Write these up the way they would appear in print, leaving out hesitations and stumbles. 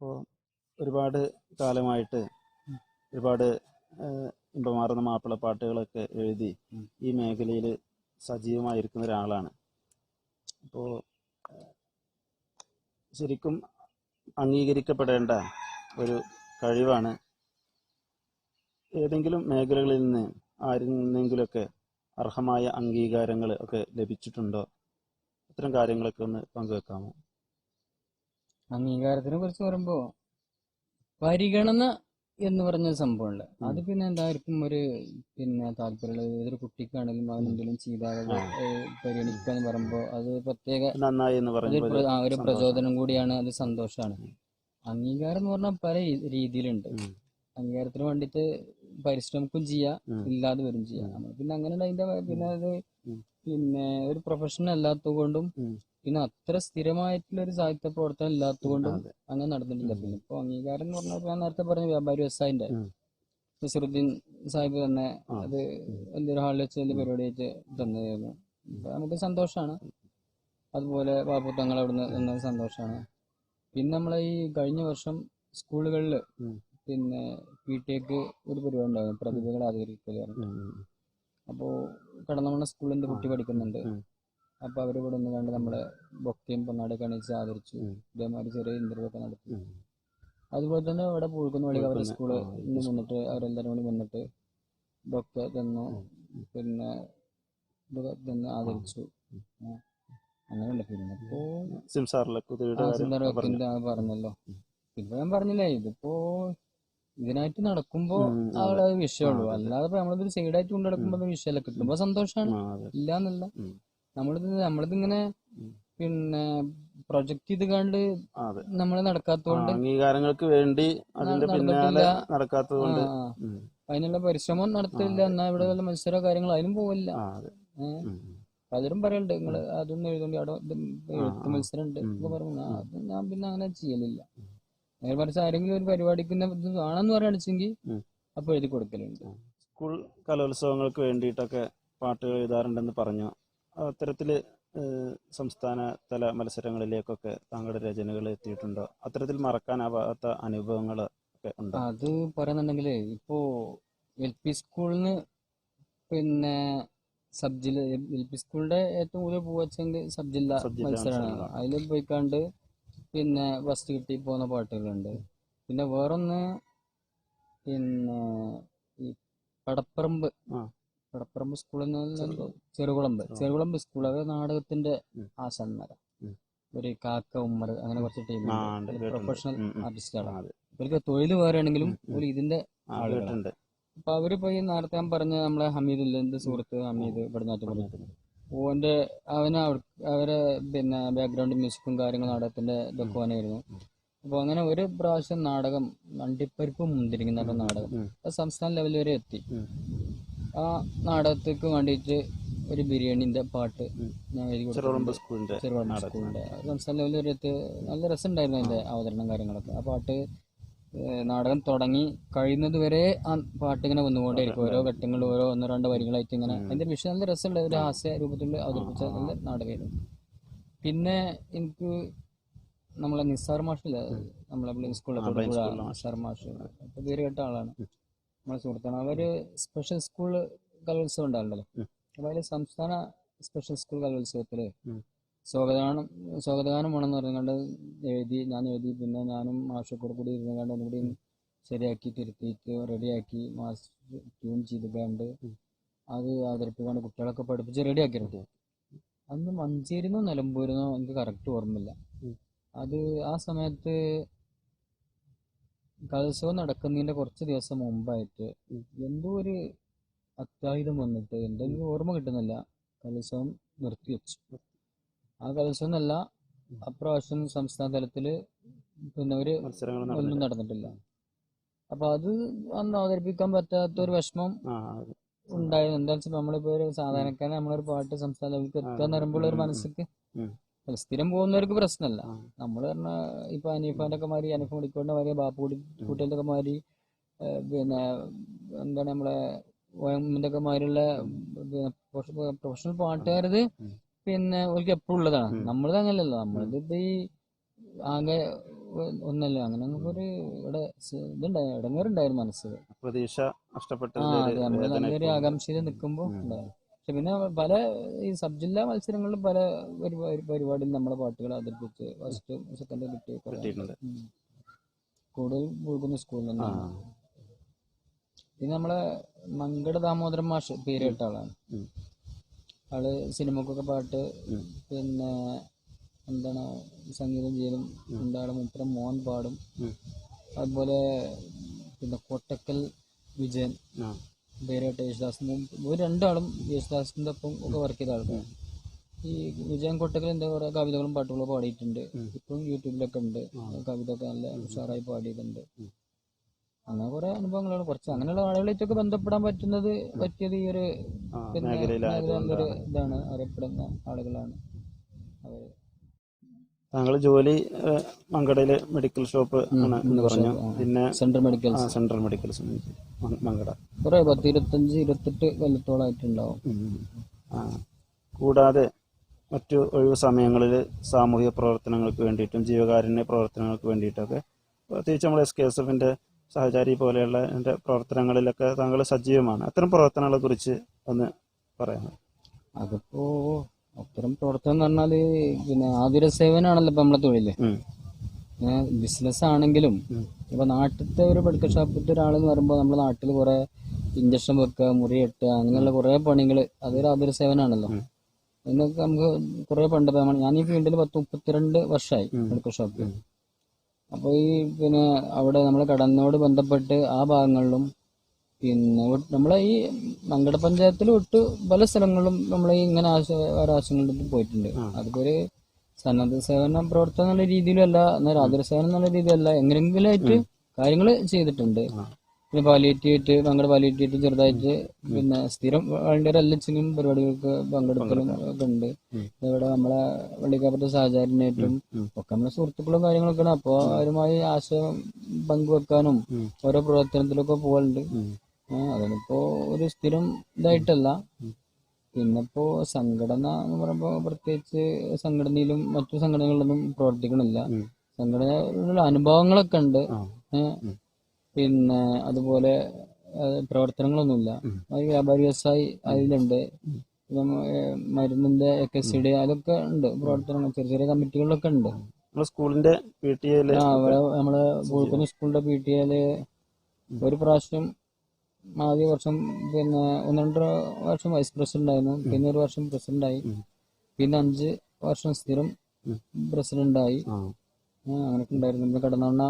അപ്പോൾ ഒരുപാട് കാലമായിട്ട് ഒരുപാട് ഇമ്പമാർന്ന മാപ്പിളപ്പാട്ടുകളൊക്കെ എഴുതി ഈ മേഖലയിൽ സജീവമായിരിക്കുന്ന ഒരാളാണ്. അപ്പോൾ ശരിക്കും അംഗീകരിക്കപ്പെടേണ്ട ഒരു കഴിവാണ്. ഏതെങ്കിലും മേഖലകളിൽ നിന്ന് ആരിൽ നിന്നെങ്കിലുമൊക്കെ അർഹമായ അംഗീകാരങ്ങൾ ഒക്കെ ലഭിച്ചിട്ടുണ്ടോ? അത്തരം കാര്യങ്ങളൊക്കെ ഒന്ന് പങ്കുവെക്കാമോ? അംഗീകാരത്തിനെ കുറിച്ച് പറയുമ്പോൾ പരിഗണന എന്ന് പറഞ്ഞ സംഭവമുണ്ട്. അത് പിന്നെ എല്ലാവർക്കും ഒരു താല്പര്യമുള്ള ഏതൊരു കുട്ടിക്കാണെങ്കിലും അവൻ എന്തെങ്കിലും ചെയ്താൽ പരിഗണിക്കുക എന്ന് പറയുമ്പോൾ അത് പ്രത്യേക നന്നായി എന്ന് പറയുമ്പോൾ ഒരു പ്രചോദനം കൂടിയാണ്, അത് സന്തോഷമാണ്. അംഗീകാരം എന്ന് പറഞ്ഞാൽ പല രീതിയിലുണ്ട്. അംഗീകാരത്തിന് വേണ്ടിയിട്ട് പരിശ്രമിക്കും ചെയ്യാം, ഇല്ലാതെ വരും ചെയ്യാം. നമ്മൾ പിന്നെ അങ്ങനെ അതിന്റെ അത് ഒരു പ്രൊഫഷൻ അല്ലാത്തത് കൊണ്ടും പിന്നെ അത്ര സ്ഥിരമായിട്ടുള്ള ഒരു സാഹിത്യ പ്രവർത്തനം ഇല്ലാത്തതുകൊണ്ടും അങ്ങനെ നടന്നിട്ടില്ല. പിന്നെ ഇപ്പൊ അംഗീകാരം എന്ന് പറഞ്ഞാൽ ഞാൻ നേരത്തെ പറഞ്ഞ വ്യാപാരി വ്യവസായിന്റെ നസറുദ്ദീൻ സാഹിബ് തന്നെ അത് വലിയൊരു ഹാളിൽ വെച്ച് വലിയ പരിപാടിയായിട്ട് തന്നതായിരുന്നു. നമുക്ക് സന്തോഷമാണ്. അതുപോലെ ബാബുത്തങ്ങൾ അവിടുന്ന് തന്നത് സന്തോഷമാണ്. പിന്നെ നമ്മളെ ഈ കഴിഞ്ഞ വർഷം സ്കൂളുകളിൽ PTA ഒരു പരിപാടി ഉണ്ടാകും, പ്രതിഭകളെ ആദരിക്കുക. അപ്പോൾ കടന്നമണ്ണ സ്കൂളിൽ കുട്ടി പഠിക്കുന്നുണ്ട്. അപ്പൊ അവര് കൂടെ ഒന്ന് കണ്ട് നമ്മളെ ബൊക്കയും പൊന്നാടൊക്കെ അണിയിച്ച് ആദരിച്ചു. ഇതേമാതിരി ചെറിയ ഇന്റർവ്യൂ ഒക്കെ നടത്തി. അതുപോലെ തന്നെ ഇവിടെ പൂഴ്ക്കുന്ന വഴി അവരുടെ സ്കൂള് വന്നിട്ട് അവരെല്ലാരും കൂടി വന്നിട്ട് ബൊക്കെ തന്നു, ഇതൊക്കെ തന്ന് ആദരിച്ചു. അങ്ങനെയുണ്ട്. പിന്നെ ഇപ്പോ പറഞ്ഞല്ലോ, ഇപ്പൊ ഞാൻ പറഞ്ഞില്ലേ, ഇതിപ്പോ ഇതിനായിട്ട് നടക്കുമ്പോ അത് വിഷയമുള്ളൂ. അല്ലാതെ നമ്മളിത് സൈഡായിട്ട് കൊണ്ട് നടക്കുമ്പോ വിഷയമല്ല. കിട്ടുമ്പോ സന്തോഷമാണ്, ഇല്ലാന്നല്ല. നമ്മളിതിങ്ങനെ പ്രൊജക്ട് ചെയ്ത് കണ്ട് നമ്മള് നടക്കാത്തതുകൊണ്ട്, അംഗീകാരങ്ങൾക്ക് വേണ്ടി നടക്കാത്തതുകൊണ്ട് അതിനുള്ള പരിശ്രമം നടത്തില്ല. എന്നാ ഇവിടെ വല്ല മത്സരമോ കാര്യങ്ങളോ അതിനും പോവില്ല. പലരും പറയലുണ്ട് നിങ്ങള് അതൊന്നും എഴുതണ്ടി, അവിടെ എഴുത്ത് മത്സരം ഉണ്ട് എന്നൊക്കെ പറഞ്ഞു. അത് ഞാൻ പിന്നെ അങ്ങനെ ചെയ്യലില്ല. നേരെ മറിച്ച് ആരെങ്കിലും ഒരു പരിപാടിക്ക് ഇത് കാണാന്ന് പറയുകയാണെന്നുവെച്ചെങ്കിൽ അപ്പൊ എഴുതി കൊടുക്കലുണ്ട്. സ്കൂൾ കലോത്സവങ്ങൾക്ക് വേണ്ടിയിട്ടൊക്കെ പാട്ടുകൾ എഴുതാറുണ്ടെന്ന് പറഞ്ഞു. അത്തരത്തില് സംസ്ഥാന തല മത്സരങ്ങളിലേക്കൊക്കെ താങ്കളുടെ രചനകൾ എത്തിയിട്ടുണ്ടോ? അത്തരത്തിൽ മറക്കാനാവാത്ത അനുഭവങ്ങൾ ഒക്കെ ഉണ്ടോ? അത് പറയുന്നുണ്ടെങ്കില് ഇപ്പോ LP സ്കൂളിന് സബ് ജില്ല, LP സ്കൂളിന്റെ ഏറ്റവും കൂടുതൽ പോവച്ചെങ്കിൽ സബ് ജില്ല മത്സരമാണ്. അതിൽ പോയിക്കാണ്ട് ഫസ്റ്റ് കിട്ടി പോകുന്ന പാട്ടുകളുണ്ട്. പിന്നെ വേറൊന്ന് ഈ പടപ്പറമ്പ് സ്കൂളിൽ നിന്ന് ചെറുകുളമ്പ് സ്കൂൾ, അത് നാടകത്തിന്റെ ആശാന്മാരാ. ഒരു കാക്ക ഉമ്മർ അങ്ങനെ കുറച്ച് ടീമുണ്ട്, പ്രൊഫഷണൽ ആർട്ടിസ്റ്റുകളാണ്. ഇവർക്ക് തൊഴിൽ വേറെ ആണെങ്കിലും ഒരു ഇതിന്റെ ആളുകളുണ്ട്. അപ്പൊ അവര് പോയി നേരത്തെ ഞാൻ പറഞ്ഞ നമ്മളെ ഹമീദ്, എന്റെ സുഹൃത്ത് ഹമീദ് പടിഞ്ഞാറ്റുമുറി, അവരെ ബാക്ക്ഗ്രൗണ്ട് മ്യൂസിക്കും കാര്യങ്ങളും നാടകത്തിന്റെ ഇതൊക്കെ ഓനായിരുന്നു. അപ്പൊ അങ്ങനെ ഒരു പ്രാവശ്യം നാടകം വണ്ടിപ്പരിപ്പ് മുന്തിരിങ്ങ നാടകം സംസ്ഥാന ലെവൽ വരെ എത്തി. ആ നാടകത്തേക്ക് വേണ്ടിയിട്ട് ഒരു ബിരിയാണിന്റെ പാട്ട് ഞാൻ എഴുതി കൊടുത്തു. ചെറുകുളമ്പ് സ്കൂളിന്റെ സംസ്ഥാന ലെവൽ വരെ എത്തി. നല്ല രസമുണ്ടായിരുന്നു അതിന്റെ അവതരണം കാര്യങ്ങളൊക്കെ. ആ പാട്ട് നാടകം തുടങ്ങി കഴിയുന്നത് വരെ ആ പാട്ട് ഇങ്ങനെ വന്നുകൊണ്ടേയിരിക്കും. ഓരോ ഘട്ടങ്ങളിൽ ഓരോ 1-2 വരികളായിട്ട് ഇങ്ങനെ. അതിന്റെ വിഷയം നല്ല രസമുള്ള ഒരു ഹാസ്യ രൂപത്തിൽ അവതരിപ്പിച്ച നല്ല നാടകമായിരുന്നു. പിന്നെ എനിക്ക് നമ്മളെ നിസാർ മാഷില്ല, നമ്മളെ സ്കൂളിലെ നിസാർ മാഷ്, അപ്പൊ പേര് കേട്ട ആളാണ്, നമ്മളെ സുഹൃത്താണ്. അവര് സ്പെഷ്യൽ സ്കൂൾ കലോത്സവം ഉണ്ടാവുമല്ലോ, അപ്പൊ അതില് സംസ്ഥാന സ്പെഷ്യൽ സ്കൂൾ കലോത്സവത്തില് സ്വാഗതഗാനം വേണമെന്ന് പറഞ്ഞുകൊണ്ട് ഞാൻ എഴുതി. പിന്നെ ഞാനും മാഷൊക്കെ കൂടി ഇരുന്നുകൊണ്ട് ഒന്നുകൂടി ശരിയാക്കി തിരുത്തിയിട്ട് റെഡിയാക്കി മാസ്റ്റർ ട്യൂൺ ചെയ്തുകൊണ്ട് അത് അവതരിപ്പിക്കാണ്ട് കുട്ടികളൊക്കെ പഠിപ്പിച്ച് റെഡിയാക്കിയിരുന്നു. അന്ന് മഞ്ചേരിന്നോ നിലമ്പൂരിന്നോ എനിക്ക് കറക്റ്റ് ഓർമ്മയില്ല. അത് ആ സമയത്ത് കലോത്സവം നടക്കുന്നതിന്റെ കുറച്ച് ദിവസം മുമ്പായിട്ട് എന്തോ ഒരു അത്യാഹിതം വന്നിട്ട് എന്തെങ്കിലും ഓർമ്മ കിട്ടുന്നില്ല, കലോത്സവം നിർത്തിവെച്ചു. ആ കലോത്സവം എന്നല്ല, അപ്രാവശ്യം സംസ്ഥാന തലത്തില് ഒരു ഒന്നും നടന്നിട്ടില്ല. അപ്പൊ അത് അന്ന് അവതരിപ്പിക്കാൻ പറ്റാത്തൊരു വിഷമം ഉണ്ടായിരുന്നു. എന്താ വെച്ചാൽ നമ്മളിപ്പോ ഒരു സാധാരണക്കാരൻ നമ്മളൊരു പാട്ട് സംസ്ഥാന ലെവലിലേക്ക് എത്താന്ന് പറയുമ്പോൾ ഒരു മനസ്സിക്ക്, സ്ഥിരം പോകുന്നവർക്ക് പ്രശ്നമല്ല. നമ്മൾ പറഞ്ഞ ഇപ്പൊ അനീഫാന്റെ ഒക്കെ മാതിരി, അനീഫ് മുടിക്കോടിന്റെ മാതിരി, ബാപ്പുടി കൂട്ടിന്റെ ഒക്കെ മാതിരി, എന്താണ് നമ്മളെ OMന്റെ ഒക്കെ മാതിരിയുള്ള പ്രൊഫഷണൽ പാട്ടുകാരത് അവർക്ക് എപ്പോഴും ഉള്ളതാണ്. നമ്മളത് അങ്ങനല്ലല്ലോ. നമ്മളിത് ഈ ആകെ ഒന്നല്ല അങ്ങനെ നമുക്കൊരു ഇവിടെ ഇതുണ്ടായി ഇടങ്ങേറുണ്ടായിരുന്നു മനസ്സിൽ. പ്രതീക്ഷ നഷ്ടപ്പെട്ടതിൽ അതെ, ഒരു നമ്മൾ വേദന നല്ലൊരു ഇപ്പോൾ ഉണ്ട്. ആകാംക്ഷയിൽ നിൽക്കുമ്പോൾ ഉണ്ടായിരുന്നു. പക്ഷെ പിന്നെ പല ഈ സബ് ജില്ലാ മത്സരങ്ങളിലും പല പരിപാടിയിൽ നമ്മളെ പാട്ടുകൾ അവതരിപ്പിച്ച് ഫസ്റ്റ് സെക്കൻഡ് കിട്ടിയ കുറെ കിട്ടിയിട്ടുണ്ട്. കൂടുതൽ പോകുന്ന സ്കൂളിൽ ആ തന്നെയാണ്. പിന്നെ നമ്മളെ മങ്കട ദാമോദരൻ മാഷ് പേര് കേട്ട ആളാണ്. ഉം. ആള് സിനിമക്കൊക്കെ പാട്ട്, ഉം. പിന്നെ എന്താണ് സംഗീതം ചെയ്യലും ഉം. ഉണ്ടാകും. മുപ്പരം മോഹൻ പാടും. ഉം. അതുപോലെ പിന്നെ കൊട്ടക്കൽ വിജയൻ ആ പേരായിട്ട് യേശുദാസ്, ഇവർ രണ്ടാളും യേശുദാസിന്റെ ഒപ്പം ഒക്കെ വർക്ക് ചെയ്ത ആൾക്കാർ. ഈ വിജയൻ കൊട്ടക്കൽ എന്താ പറയുക കവിതകളും പാട്ടുകളും പാടിയിട്ടുണ്ട്. ഇപ്പം യൂട്യൂബിലൊക്കെ ഉണ്ട്. കവിത ഒക്കെ നല്ല ഉഷാറായി പാടിയിട്ടുണ്ട്. അങ്ങനെ കുറെ അനുഭവങ്ങളാണ്. കുറച്ച് അങ്ങനെയുള്ള ആളുകളായിട്ടൊക്കെ ബന്ധപ്പെടാൻ പറ്റിയത് ഈ ഒരു പിന്നെ നല്ലൊരു ഇതാണ്. അറിയപ്പെടുന്ന ആളുകളാണ് അവർ. താങ്കൾ ജോലി മങ്കടയിലെ മെഡിക്കൽ ഷോപ്പ് ആണ് എന്ന് പറഞ്ഞു. പിന്നെ central medicals, central medicals Mankada കുറെ 10-25-28 കൊല്ലത്തോളായിട്ടുണ്ടാവും. കൂടാതെ മറ്റു ഒഴിവ് സമയങ്ങളിൽ സാമൂഹിക പ്രവർത്തനങ്ങൾക്ക് വേണ്ടിയിട്ടും ജീവകാരുണ്യ പ്രവർത്തനങ്ങൾക്ക് വേണ്ടിയിട്ടൊക്കെ പ്രത്യേകിച്ച് നമ്മൾ SKSFന്റെ സഹചാരി പോലെയുള്ള എൻ്റെ പ്രവർത്തനങ്ങളിലൊക്കെ താങ്കൾ സജീവമാണ്. അത്തരം പ്രവർത്തനങ്ങളെ കുറിച്ച് ഒന്ന് പറയാമോ? അതിപ്പോ അത്തരം പ്രവർത്തനം എന്ന് പറഞ്ഞാല് പിന്നെ ആതുര സേവനാണല്ലോ ഇപ്പൊ നമ്മളെ തൊഴില്. ബിസിനസ് ആണെങ്കിലും ഇപ്പൊ നാട്ടിലത്തെ ഒരു മെഡിക്കൽ ഷോപ്പിലത്തെ ഒരാളെന്ന് പറയുമ്പോൾ നമ്മുടെ നാട്ടിൽ കുറെ ഇഞ്ചക്ഷൻ വെക്കുക, മുറി കെട്ടുക, അങ്ങനെയുള്ള കുറെ പണികൾ അതൊരു ആതുര സേവനാണല്ലോ. അതിനൊക്കെ നമുക്ക് കുറെ പണ്ട് ഞാൻ ഈ ഫീൽഡിൽ 32 വർഷമായി മെഡിക്കൽ ഷോപ്പിൽ. അപ്പോൾ ഈ പിന്നെ അവിടെ നമ്മളെ കടന്നോട് ബന്ധപ്പെട്ട് ആ ഭാഗങ്ങളിലും പിന്നെ നമ്മളെ ഈ മങ്കട പഞ്ചായത്തിൽ വിട്ട് പല സ്ഥലങ്ങളിലും നമ്മളെ ഇങ്ങനെ ആവശ്യങ്ങളിലും പോയിട്ടുണ്ട്. അതിപ്പോ ഒരു സന്നദ്ധ സേവന പ്രവർത്തനം എന്നുള്ള രീതിയിലും അല്ല, എന്നാൽ ആതുര സേവനം എന്നുള്ള രീതിയിലല്ല, എങ്ങനെയെങ്കിലും ആയിട്ട് കാര്യങ്ങൾ ചെയ്തിട്ടുണ്ട്. പിന്നെ പാലിയേറ്റീവായിട്ട് മങ്കട പാലിയേറ്റീവായിട്ട് ചെറുതായിട്ട് പിന്നെ സ്ഥിരം വളണ്ടിയർ അല്ലെങ്കിലും പരിപാടികൾക്ക് പങ്കെടുക്കലും ഒക്കെ ഉണ്ട്. ഇവിടെ നമ്മളെ വള്ളിക്കാപ്പത്തെ സഹചാരനായിട്ടും ഒക്കെ നമ്മുടെ സുഹൃത്തുക്കളും കാര്യങ്ങളൊക്കെയാണ്. അപ്പോൾ അവരുമായി ആശയം പങ്കുവെക്കാനും ഓരോ പ്രവർത്തനത്തിലൊക്കെ പോകലുണ്ട്. അതിനിപ്പോ ഒരു സ്ഥിരം ഇതായിട്ടല്ല. പിന്നിപ്പോ സംഘടന എന്ന് പറയുമ്പോൾ പ്രത്യേകിച്ച് സംഘടനയിലും മറ്റു സംഘടനകളിലൊന്നും പ്രവർത്തിക്കണില്ല. സംഘടനയിലുള്ള അനുഭവങ്ങളൊക്കെ ഉണ്ട്. പിന്നെ അതുപോലെ പ്രവർത്തനങ്ങളൊന്നുമില്ല. വ്യാപാരി വ്യവസായി അതിലുണ്ട്. മരുന്നിന്റെ FSCD അതൊക്കെ ഉണ്ട് പ്രവർത്തനങ്ങൾ. ചെറിയ ചെറിയ കമ്മിറ്റികളിലൊക്കെ ഉണ്ട്. സ്കൂളിന്റെ നമ്മളെ പൂഴ്ക്കുന്ന് സ്കൂളിന്റെ PTA ഒരു പ്രാവശ്യം ആദ്യ വർഷം പിന്നെ 1-2 വർഷം വൈസ് പ്രസിഡന്റ് ആയിരുന്നു. പിന്നെ ഒരു വർഷം പ്രസിഡന്റായി. പിന്നെ 5 വർഷം സ്ഥിരം പ്രസിഡന്റായി. അങ്ങനെയൊക്കെ ഉണ്ടായിരുന്നു. നമ്മുടെ കടന്നവണ്ണ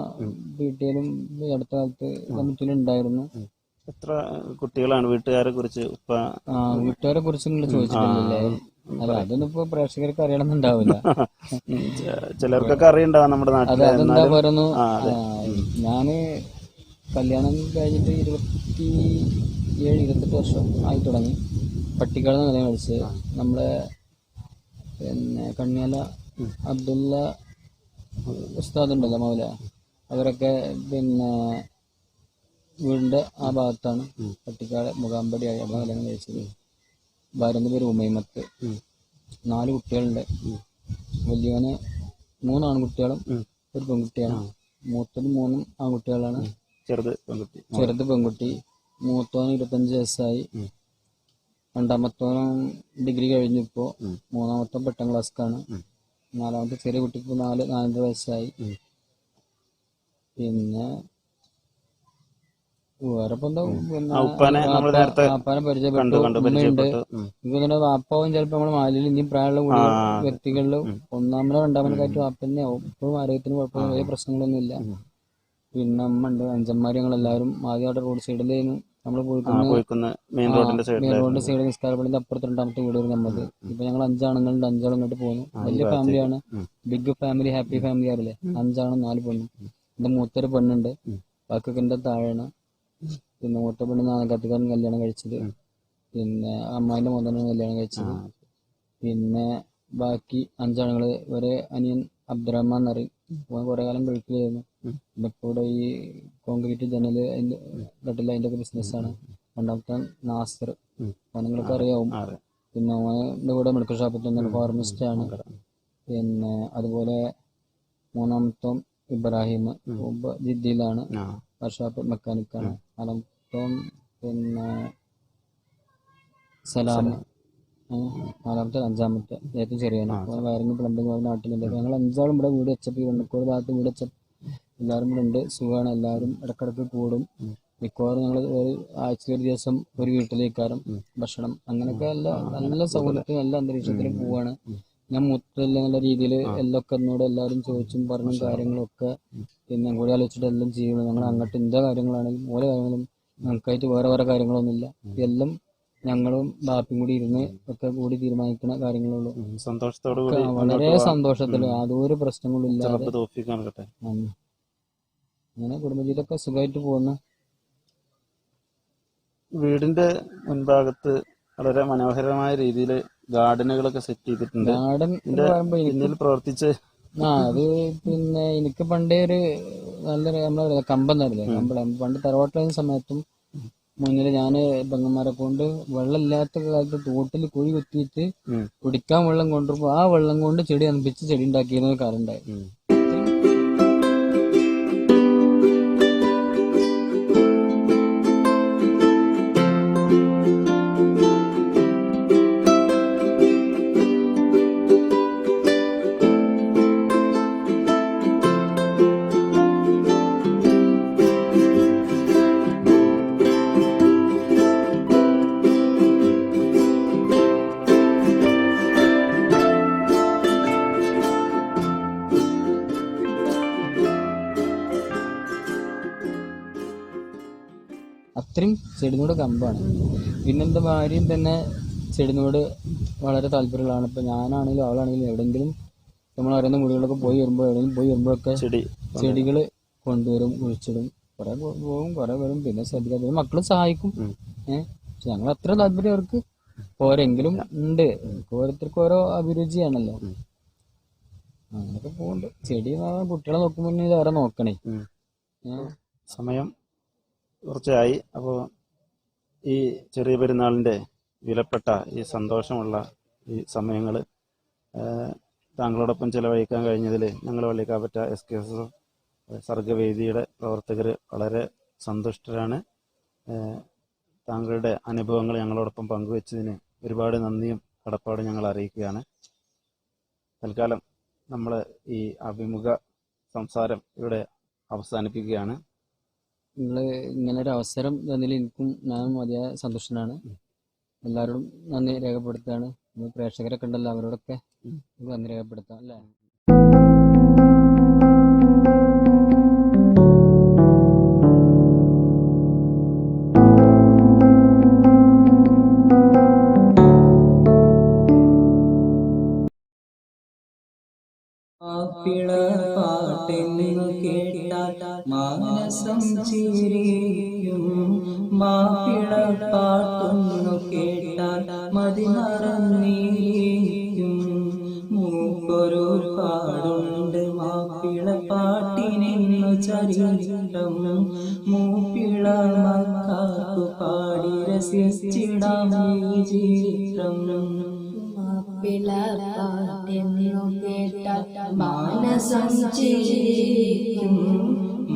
PTA-ലും അടുത്ത കാലത്ത് കമ്മിറ്റിയിലും ഉണ്ടായിരുന്നു. എത്ര കുട്ടികളാണ്? വീട്ടുകാരെ കുറിച്ച് വീട്ടുകാരെ കുറിച്ച് നിങ്ങൾ ചോദിച്ചിട്ടില്ലേ? അല്ല, അതൊന്നും ഇപ്പൊ പ്രേക്ഷകർക്ക് അറിയണമെന്നുണ്ടാവില്ല. ചിലർക്കൊക്കെ അറിയണ്ടാവും നമ്മുടെ നാട്ടിൽ. അതെന്താ പറയുന്നു, ഞാന് കല്യാണം കഴിഞ്ഞിട്ട് 27-28 വർഷം ആയി തുടങ്ങി. പട്ടിക്കാട് കല്യാണം കഴിച്ച് നമ്മളെ പിന്നെ കണ്ണിയാല അബ്ദുള്ള ഉസ്താദ് ഉണ്ടല്ലോ മൗല, അവരൊക്കെ പിന്നെ വീടിന്റെ ആ ഭാഗത്താണ്. പട്ടിക്കാട് മുഖാമ്പടി അവിടെ കല്യാണം കഴിച്ചത്. ഭാര്യന്റെ പേര് ഉമൈമത്ത്. 4 കുട്ടികളുണ്ട്. വലിയവന് 3 ആൺകുട്ടികളും 1 പെൺകുട്ടിയാണ്. മൂത്തത് 3 ആൺകുട്ടികളാണ്. ചെറുത് പെൺകുട്ടി. മൂത്തവന് 25 വയസ്സായി. രണ്ടാമത്തവനും ഡിഗ്രി കഴിഞ്ഞിപ്പോ. മൂന്നാമത്തെ 8ാം ക്ലാസ്ക്കാണ്. 4ാമത്തെ ചെറിയ കുട്ടിക്ക് 4-4.5 വയസ്സായി. പിന്നെ വേറെ ഉപ്പാനെ പരിചയപ്പെട്ടു. ഉമ്മയുണ്ട്. എനിക്ക് വാപ്പാവും ചിലപ്പോ നമ്മളെ മാലിയിൽ ഇനിയും പ്രായമുള്ള കൂടിയ വ്യക്തികളിലും 1-ാമനോ 2-ാമനോ ആയിട്ട് വാപ്പ തന്നെ ആവും. ഇപ്പോഴും ആരോഗ്യത്തിന് കുഴപ്പമൊന്നും വലിയ പ്രശ്നങ്ങളൊന്നുമില്ല. പിന്നെ അമ്മ ഉണ്ട്. അഞ്ചന്മാര് ഞങ്ങളെല്ലാവരും ആദ്യം അവിടെ റോഡ് സൈഡിലായിരുന്നു. നമ്മൾ പോയിക്കുന്ന മെയിൻ റോഡിന്റെ സൈഡിൽ നിസ്കാരപ്പള്ളിന്റെ അപ്പുറത്ത് 2ാമത്തെ വീട് വരും നമ്മളത്. ഇപ്പൊ ഞങ്ങൾ 5 ആണുങ്ങളുണ്ട്. 5 ആളും ഇങ്ങോട്ട് പോകുന്നു. വലിയ ഫാമിലിയാണ്. ബിഗ് ഫാമിലി, ഹാപ്പി ഫാമിലി അറിയില്ലേ? 5 ആണും 4 പെണ്ണും. എന്റെ മൂത്തൊരു പെണ്ണുണ്ട്. ബാക്കിയൊക്കെ എന്റെ താഴെയാണ്. പിന്നെ മൂത്ത പെണ്ണ് നാഗാത്തുകാരൻ കല്യാണം കഴിച്ചത്. പിന്നെ അമ്മായിന്റെ മോതനാണ് കല്യാണം കഴിച്ചത്. പിന്നെ ബാക്കി 5 ആണുങ്ങള്. ഒരു അനിയൻ അബ്ദുറഹ്മാൻ എന്നറിയും. കുറെ കാലം ഗൾഫിലായിരുന്നു. പിന്നെ ഇപ്പൊ ഇവിടെ ഈ കോൺക്രീറ്റ് ജനല് കട്ടില അതിന്റെ ഒക്കെ ബിസിനസ്സാണ്. 2ാമത്തെ നാസർ, നിങ്ങളൊക്കെ അറിയാവും. പിന്നെ ഓന്റെ കൂടെ മെഡിക്കൽ ഷോപ്പിൽ തന്നെ ഫാർമസിസ്റ്റ് ആണ്. പിന്നെ അതുപോലെ 3ാമത്തെ ഇബ്രാഹിം ജിദ്ദയിലാണ്, ആ വർഷാപ്പ് മെക്കാനിക്കാണ്. നാലാമത്തെ പിന്നെ സലാം, നാലാമത്തെ അഞ്ചാമത്തെ ഏറ്റവും ചെറിയാണ്. വയറിങ് പ്ലംബിങ് നാട്ടിലുണ്ട്. ഞങ്ങൾ 5 ആളും ഇവിടെ വീട് വെച്ചപ്പോൾ, ഈ വെണ്ണക്കോട് ഭാഗത്ത് വീട് വെച്ചപ്പോൾ എല്ലാവരും ഇവിടെ ഉണ്ട്. സുഖമാണ്. എല്ലാവരും ഇടക്കിടക്ക് കൂടും. മിക്കവാറും ഞങ്ങൾ ആഴ്ചയിൽ ഒരു ദിവസം ഒരു വീട്ടിലേക്കാരും ഭക്ഷണം, അങ്ങനെയൊക്കെ നല്ല സൗകര്യത്തിൽ നല്ല അന്തരീക്ഷത്തിൽ പോവാണ്. ഞാൻ മൊത്തം നല്ല രീതിയിൽ എല്ലൊക്കെ എന്നോട് എല്ലാവരും ചോദിച്ചും പറഞ്ഞും കാര്യങ്ങളൊക്കെ പിന്നെ കൂടി ആലോചിച്ചിട്ട് എല്ലാം ചെയ്യണം. ഞങ്ങൾ അങ്ങോട്ട് ഇന്ത്യ കാര്യങ്ങളാണെങ്കിലും ഓരോ കാര്യങ്ങളും ഞങ്ങൾക്കായിട്ട് വേറെ കാര്യങ്ങളൊന്നുമില്ല. എല്ലാം ഞങ്ങളും ബാപ്പിയും കൂടി ഇരുന്ന് ഒക്കെ കൂടി തീരുമാനിക്കുന്ന കാര്യങ്ങളുള്ളൂ. സന്തോഷത്തോടു വളരെ സന്തോഷത്തില് യാതൊരു പ്രശ്നങ്ങളും ഇല്ലാതെ അങ്ങനെ കുടുംബജീവിതമൊക്കെ സുഖമായിട്ട് പോകുന്നു. വീടിന്റെ മുൻഭാഗത്ത് വളരെ മനോഹരമായ രീതിയിൽ ഗാർഡനുകളൊക്കെ സെറ്റ് ചെയ്തിട്ടുണ്ട്. ഗാർഡൻ പിന്നിൽ പ്രവർത്തിച്ച് അത് പിന്നെ എനിക്ക് പണ്ടേ ഒരു നല്ലൊരു നമ്മളെ കമ്പം തരില്ലേ, കമ്പളം പണ്ട് തറവാട്ടിലായ സമയത്തും മുന്നിൽ ഞാന് പെങ്ങന്മാരെ കൊണ്ട് വെള്ളമില്ലാത്ത കാലത്ത് തോട്ടിൽ കുഴി കുത്തിയിട്ട് കുടിക്കാൻ വെള്ളം കൊണ്ടുവരുമ്പോ ആ വെള്ളം കൊണ്ട് ചെടി അനപ്പിച്ച് ചെടി ഉണ്ടാക്കിയിരുന്ന ഒരു കാലം ഉണ്ടായി. അത്രയും ചെടിനോട് കമ്പാണ്. പിന്നെ എൻ്റെ ഭാര്യയും തന്നെ ചെടിനോട് വളരെ താല്പര്യമുള്ളതാണ്. ഇപ്പം ഞാനാണെങ്കിലും അവളാണെങ്കിലും എവിടെയെങ്കിലും നമ്മൾ അറിയുന്ന മുടികളൊക്കെ എവിടെയെങ്കിലും പോയി വരുമ്പോഴൊക്കെ ചെടികൾ കൊണ്ടുവരും, കുഴിച്ചിടും. കുറെ പോകും, കുറെ വരും, പിന്നെ ശ്രദ്ധിക്കാൻ പിന്നെ മക്കളും സഹായിക്കും. പക്ഷെ ഞങ്ങൾ അത്ര താല്പര്യം അവർക്ക് ഓരെങ്കിലും ഉണ്ട്. ഓരോരുത്തർക്കും ഓരോ അഭിരുചിയാണല്ലോ. അങ്ങനെയൊക്കെ പോകുന്നുണ്ട്. ചെടി കുട്ടികളെ നോക്കുമ്പോൾ വേറെ നോക്കണേ. സമയം കുറച്ചായി. അപ്പോൾ ഈ ചെറിയ പെരുന്നാളിൻ്റെ വിലപ്പെട്ട ഈ സന്തോഷമുള്ള ഈ സമയങ്ങൾ താങ്കളോടൊപ്പം ചിലവഴിക്കാൻ കഴിഞ്ഞതിൽ ഞങ്ങൾ വള്ളിക്കാപ്പറ്റ SKSF സർഗവേദിയുടെ പ്രവർത്തകർ വളരെ സന്തുഷ്ടരാണ്. താങ്കളുടെ അനുഭവങ്ങൾ ഞങ്ങളോടൊപ്പം പങ്കുവച്ചതിന് ഒരുപാട് നന്ദിയും കടപ്പാടും ഞങ്ങൾ അറിയിക്കുകയാണ്. തൽക്കാലം നമ്മൾ ഈ അഭിമുഖ സംസാരം ഇവിടെ അവസാനിപ്പിക്കുകയാണ്. നിങ്ങൾ ഇങ്ങനെ ഒരു അവസരം തന്നതിൽ എനിക്കും ഞാൻ വലിയ സന്തുഷ്ടനാണ്. എല്ലാവരോടും നന്ദി രേഖപ്പെടുത്തുകയാണ്. നമ്മൾ പ്രേക്ഷകരൊക്കെ ഉണ്ടല്ലോ, അവരോടൊക്കെ നന്ദി രേഖപ്പെടുത്താം അല്ലേ. മാപ്പിള പാട്ടെന്നു കേട്ടാൽ മാനസം ചിരിയും, മാപ്പിള പാട്ടൊന്നു കേട്ടാൽ മതിമറന്നിരിക്കും. മൂക്കൊരു പാടുണ്ട് മാപ്പിള പാട്ടിനെന്നു ചരിത്രം, മൂപ്പിള മക്കാക്കു പാടി രസിച്ചിടാം ഈ ചിത്രം. മാപ്പിള പാട്ടെന്നു കേട്ടാൽ മാനസം ചിരിക്കും,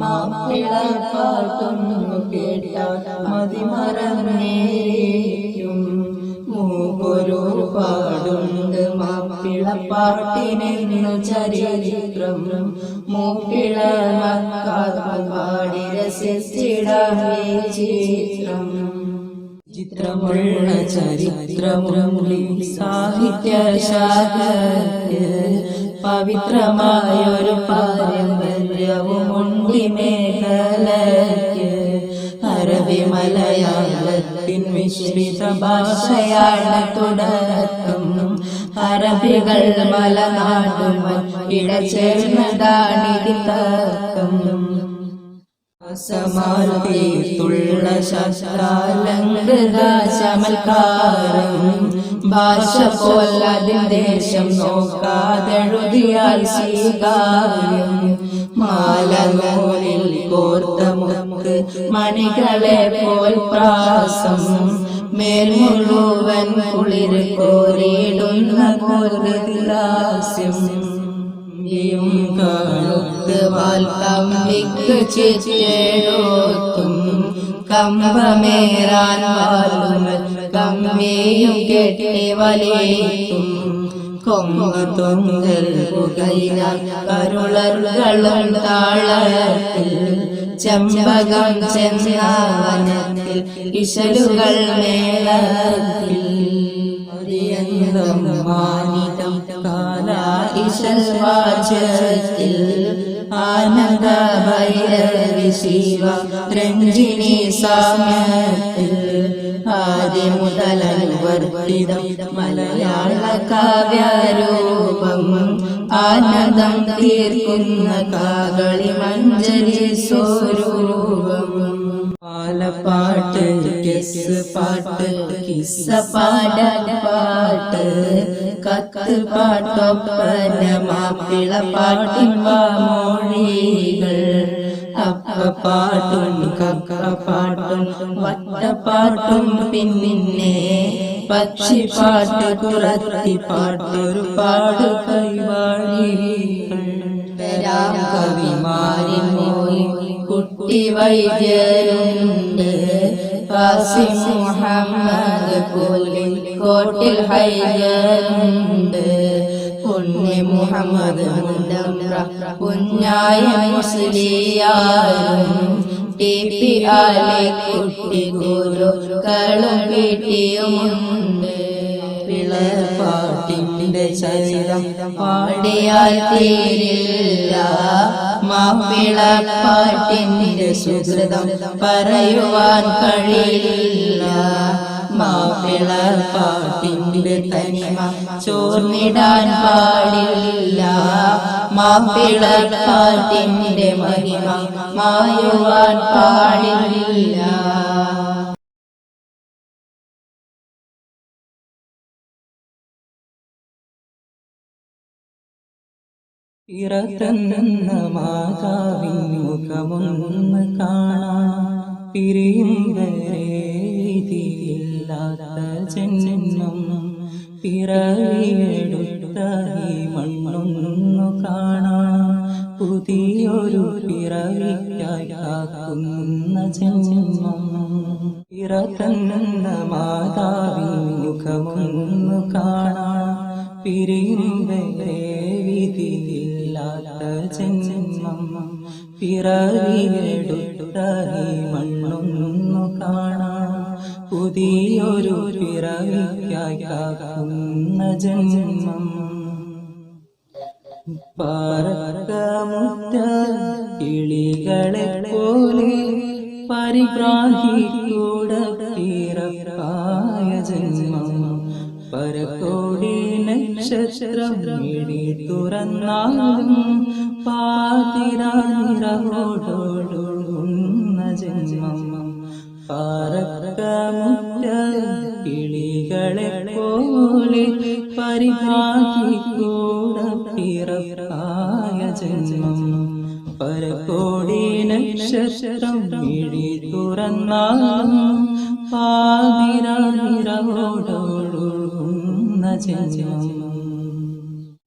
മാപ്പിള പാട്ടൊന്നു കേട്ടാൽ മതിമറന്നേരിക്കും. മൂക്കൊരു പാടുണ്ട് മാപ്പിള പാട്ടിനെന്നു ചരിത്രം, മൂപ്പിള മക്കാക്കു പാടി രസിച്ചിടാം ഈ ചിത്രം. ചിത്രമുള്ള ചരിത്രമുള്ളി സാഹിത്യശാഖയ്ക്ക് പവിത്രമായൊരു പാരമ്പര്യവുമുണ്ടി മേഖലയ്ക്ക്. അറബി മലയാളത്തിൻ മിശ്രിത ഭാഷയാണ് തുടക്കം, അറബികൾ മലനാടുമായി ഇടചേർന്നതാണിതി തർക്കം. സമാർത്തിയുള്ള ശാസ്ത്രാലങ്കൃത ചമൽക്കാരം, ഭാഷ പോലതിൻ ദേശം നോക്കാതെഴുതിയാൽ സ്വീകാര്യം. മാലനൂലിൽ കോർത്ത മുത്ത് മണികളെ പോൽ പ്രാസം, മേൽ മുഴുവൻ കുളിർ കോരിയിടുന്ന കോർലാസ്യം. കാണും കൊടുത്ത് വാൽക്കമ്പിക്ക് ചുറ്റേഴോത്തും കമ്പമേറാൻ വാലുമൽ കമ്പിയും കെട്ടി വലയിട്ടും കൊമ്പ് തൊങ്കൽ പുകയിനാൽ കരുളറുകളും താളത്തിൽ ചെമ്പകം ചെന്നാവനത്തിൽ ഇശലുകൾ മേളത്തിൽ മാനിതം കാല ഇശൽവാചത്തിൽ ആനന്ദ ഭൈരവി ശിവ രഞ്ജിനി സാമ്യത്തിൽ ആദ്യ മുതലനുവർത്തിതം മലയാള കാവ്യരൂപം ആനന്ദം തീർക്കുന്ന കാകളി മഞ്ജരി സ്വരൂപം പാലപ്പാട്ട് കെസ് പാട്ട് കിസ്സ പാട്ട് കത്ത് പാട്ടൊപ്പന മാപ്പിള പാട്ടിൻ വാമൊഴികൾ അപ്പപ്പാട്ടും കക്കപ്പാട്ടും വട്ടപ്പാട്ടും പിന്നെ പക്ഷിപ്പാട്ട് കുറത്തിപ്പാട്ടൊരു പാട് കൈവാഴികൾ കവിമാരിൽ പോയി കുട്ടി വൈദ്യരുണ്ട് കാസിം മുഹമ്മദ് കോട്ടിൽ ഹൈദരുണ്ട് പുണ്യ മുഹമ്മദ് മുണ്ടമ്ര കുഞ്ഞായ മുസ്ലിയാരും ടി.പി. ആലെ കുട്ടി ഗുരുക്കളും വീട്ടിയുമുണ്ട് പിളർപ്പാട്ടിന്റെ ചരിതം പാടിയാൽ തീരില്ല മാപ്പിളപ്പാട്ടിന്റെ സുഹൃതം പറയുവാൻ കഴിയില്ല മാപ്പിളപ്പാട്ടിന്റെ തനിമ ചോർന്നിടാൻ പാടില്ല മാപ്പിളപ്പാട്ടിന്റെ മഹിമ മായുവാൻ പാടില്ല പിറക്കുന്ന മാതാവിൻ മുഖമൊന്ന് കാണാൻ പിരിയും വരെ വിധിയില്ലാത്ത ജന്മം പിറവിയെടുത്ത ഈ മണ്ണൊന്നു കാണാൻ പുതിയൊരു പിറവിക്കായി കാക്കുന്ന ജന്മം പിറക്കുന്ന മാതാവിൻ മുഖമൊന്നു കാണാൻ പിരിയും വരെ വിധിയില്ലാത്ത ജന്മം പിറവിയെടുത്ത ഈ മണ്ണൊന്നു കാണാൻ പുതിയൊരു പിറവിക്കായി കാക്കുന്ന ജന്മം പറക്കമുറ്റ കിളികളെ പോലെ പരിഭ്രാന്തിക്കൂട പിറപ്പായ ജന്മം പരകോടി നക്ഷത്രം മിഴി തുറന്നാലും പാതിരാനിറവോടൊഴുകുന്ന ജന്മം പറക്കമുറ്റ കിളികളെ പോലെ പരിഭ്രാന്തിക്കൂട പിറപ്പായ ജന്മം പരകോടി നക്ഷത്രം മിഴി തുറന്നാലും പാതിരാനിറവോടൊഴുകുന്ന ജന്മം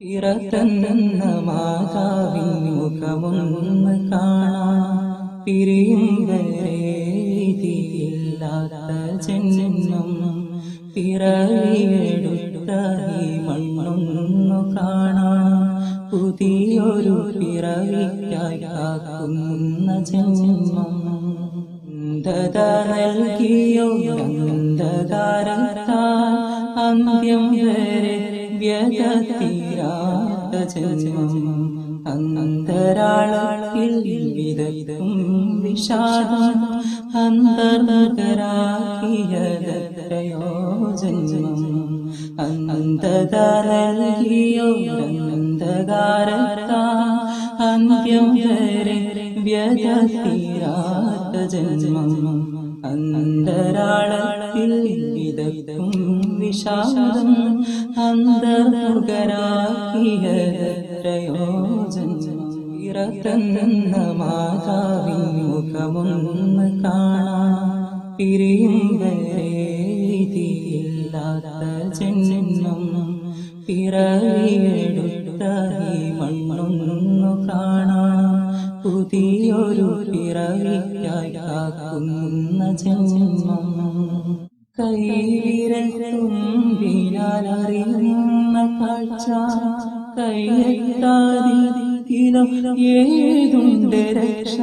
പിറക്കുന്ന മാതാവിൻ മുഖമൊന്ന് കാണാൻ പിരിയും വരെ വിധിയില്ലാത്ത ജന്മം പിറവിയെടുത്ത ഈ മണ്ണൊന്നു കാണാൻ പുതിയൊരു പിറവിക്കായി കാക്കുന്ന ജന്മം അന്ധത നൽകിയോ അന്ധകാരത്താൽ അന്ത്യം വരെ വ്യതീരാത്ത ജന്മം അന്തരാളത്തിൽ വിതയ്ക്കും വിഷാദം അന്തർമുഖരാക്കിയതെത്രയോ ജന്മം അന്ധത നൽകിയോ അന്ധകാരത്താൽ അന്ത്യം വരെ വ്യതീരാത്ത ജന്മം അന്തരാളത്തിൽ വിതയ്ക്കും വിഷാദം അന്തർമുഖരാക്കിയതെത്രയോ ജന്മം പിറക്കുന്ന മാതാവിൻ മുഖമൊന്ന് കാണാൻ പിരിയും വരെ വിധിയില്ലാത്ത ജന്മം പിറവിയെടുത്ത ഈ മണ്ണൊന്നു കാണാൻ പുതിയൊരു പിറവിക്കായി കാക്കുന്ന ജന്മം. കൈവിരൽ തുമ്പിനാൽ അറിയുന്ന കാഴ്ച കൈയെത്താതിരിക്കിലും ഏതുണ്ട് രക്ഷ.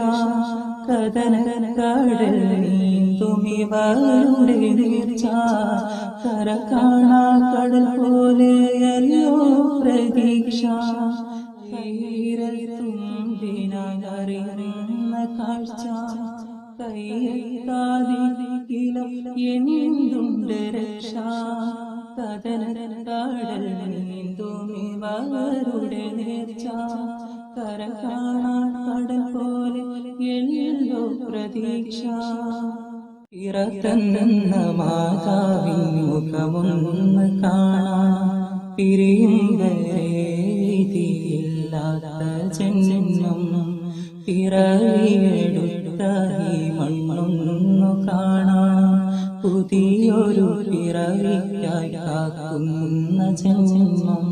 കഥന കടൽ നീന്തുമിവരുടെ നീർച്ച കര കാണാ കടൽ പോലെയല്ലോ പ്രതീക്ഷ. കൈവിരൽ തുമ്പിനാൽ അറിയുന്ന കാഴ്ച കൈയെത്താതിരിക്കിലും എന്തുണ്ട് രക്ഷ. കഥന കടൽ നീന്തുമിവരുടെ നേർച്ച കര കാണാ കടൽ പോലെ എല്ലോ പ്രതീക്ഷ. പിറതന്ന മാതാവിൻ മുഖമൊന്ന് കാണാൻ പിരിയും വരെ വിധിയില്ലാത്ത ജന്മം. പിറവിയെടുത്ത ഈ മണ്ണൊന്നു കാണാൻ പുതിയൊരു പിറവിക്കായി കാക്കുന്ന ജന്മം.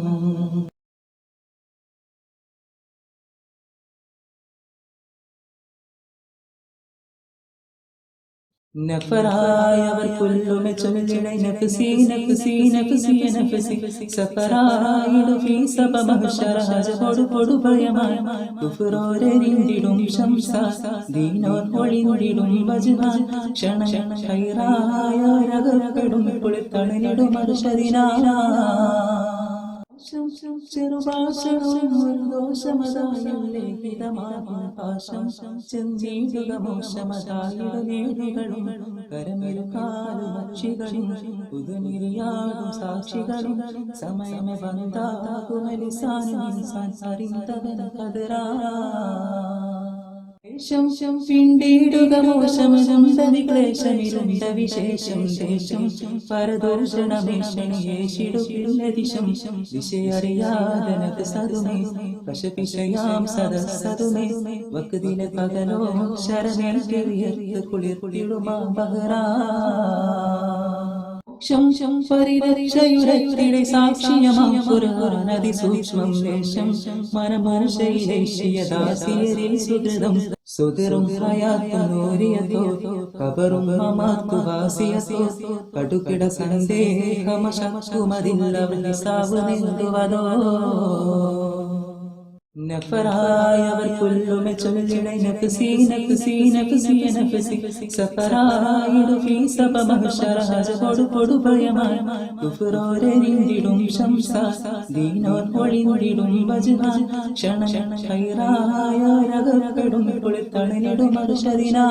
നഫറായവർ പുല്ലുമെ ചൊല്ലിടൈ നഫ്സി നഫ്സി നഫ്സി നഫ്സി സഫറായിടു ഫീ സബ മഹ്ശറ ഹജബോടു കൊടു ഭയമായി കുഫ്റോരെരിന്തിടും ശംസ ദീനോർ ഒളിന്തിടും വജ്ഹാൻ ക്ഷണ ഖൈറായോരകപ്പെടും കുളിത്തണിടും അർശദിനാ. ചെറുഭാഷണവും ദോഷമതായല്ലേ ഹിതമാകും പാശം ചെന്നീടുക മോശമതായിടും കരമിരുക്കാലു പക്ഷികളും പുതുനിരിയാകും സാക്ഷികളും സമയമെ ബന്ധാകുമലിസാൻ അറിന്തവന കതിരാ. പിണ്ടിടുക മോശമതും തനിക്ലേശമിരുണ്ട വിശേഷം ദേശം പരദൂഷണമേഷണിയേശിടുകില്ലതിശം ദിശയറിയാതനത് സതുമേ കശപിശയാം സദസ്സതുമേ വക്തിലെ പകലോ ശരമേറ്റിയർത്ത് കുളിർത്തിടുമാ ബഹറാ. പരിരക്ഷയുടെ സാക്ഷിയമാം പുരാനതി സൂക്ഷ്മം വേഷം മനമനുഷ്യയിലേഷ്യദാസിയരിൽ സുഹൃതം സുതിറും ഹയാത്തോരിയതോ കബറും മമാത്തുവാസിയതോ കടുകിട സന്ദേഹമശക്കുമതില്ലവൾ നിസാവ് നിന്തുവതോ. നഫറായവർ പുല്ലുമെ ചൊല്ലിടൈ നഫ്സി നഫ്സി നഫ്സി നഫ്സി സഫറായിടു ഫീ സബ മഹ്ശറ ഹജബോടു കൊടു ഭയമായി കുഫ്റോരെരിന്തിടും ശംസ ദീനോർ ഒളിന്തിടും വജ്ഹാൻ ക്ഷണ ഖൈറായോരകപ്പെടും കുളിത്തണിടും അർശദിനാ.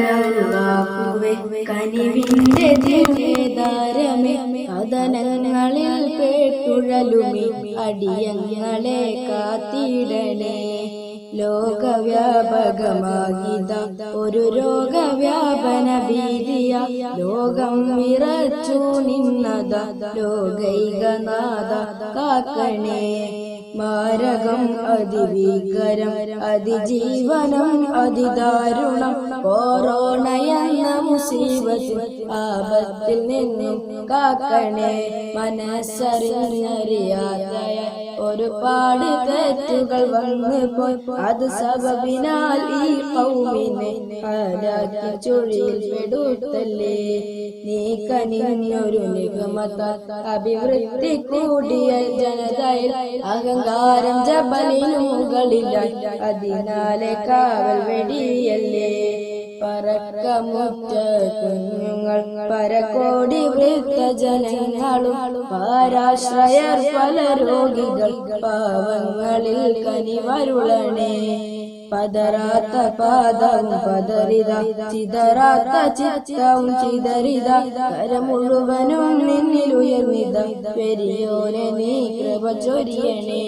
കരുണക്കടലല്ലാഹുവേ കനിവിന്റെ ദിവ്യധാരമേ കഥനങ്ങളിൽ പേട്ടുഴലുമി അടിയങ്ങളെ കാത്തിടണേ. ലോകവ്യാപകമാകിത ഒരു രോഗവ്യാപന ഭീതിയ ലോകം വിറച്ചു നിന്നത ലോകൈകനാഥ കാക്കണേ. മാരകം അതിഭീകരം അതിജീവനം അതിദാരുണം കൊറോണയെന്ന മുസീബത്ത് ആപത്തിൽ നിന്നും കാക്കണേ. മനസ്സറിഞ്ഞറിയാത്ത ഒരുപാട് തെറ്റുകൾ വന്നു പോയി അത് സബബിനാൽ ഈ ഖൗമിനെ ഹലാക്കി ചുഴിയിൽ പെടുത്തല്ലേ. നീ കനിഞ്ഞൊരു നിഗമത്താൽ അഭിവൃദ്ധി കൂടിയ ജനതയിൽ അഹങ്കാരം ജബലിനു മുകളിലായി അതിനാലെ കാവൽ വെടിയല്ലേ. പറക്കമുറ്റ കുഞ്ഞുങ്ങൾ പരകോടി വൃദ്ധജനങ്ങളും പാരാശ്രയർ പല രോഗികൾ പാവങ്ങളിൽ കനിവരുളണേ. പതരാത്ത പാദവും പതറിത ചിതറാത്ത ചിത്തവും ചിതറിത കര മുഴുവനും നിന്നിലുയർന്നിത പെരിയോനെ നീ കൃപ ചൊരിയണേ.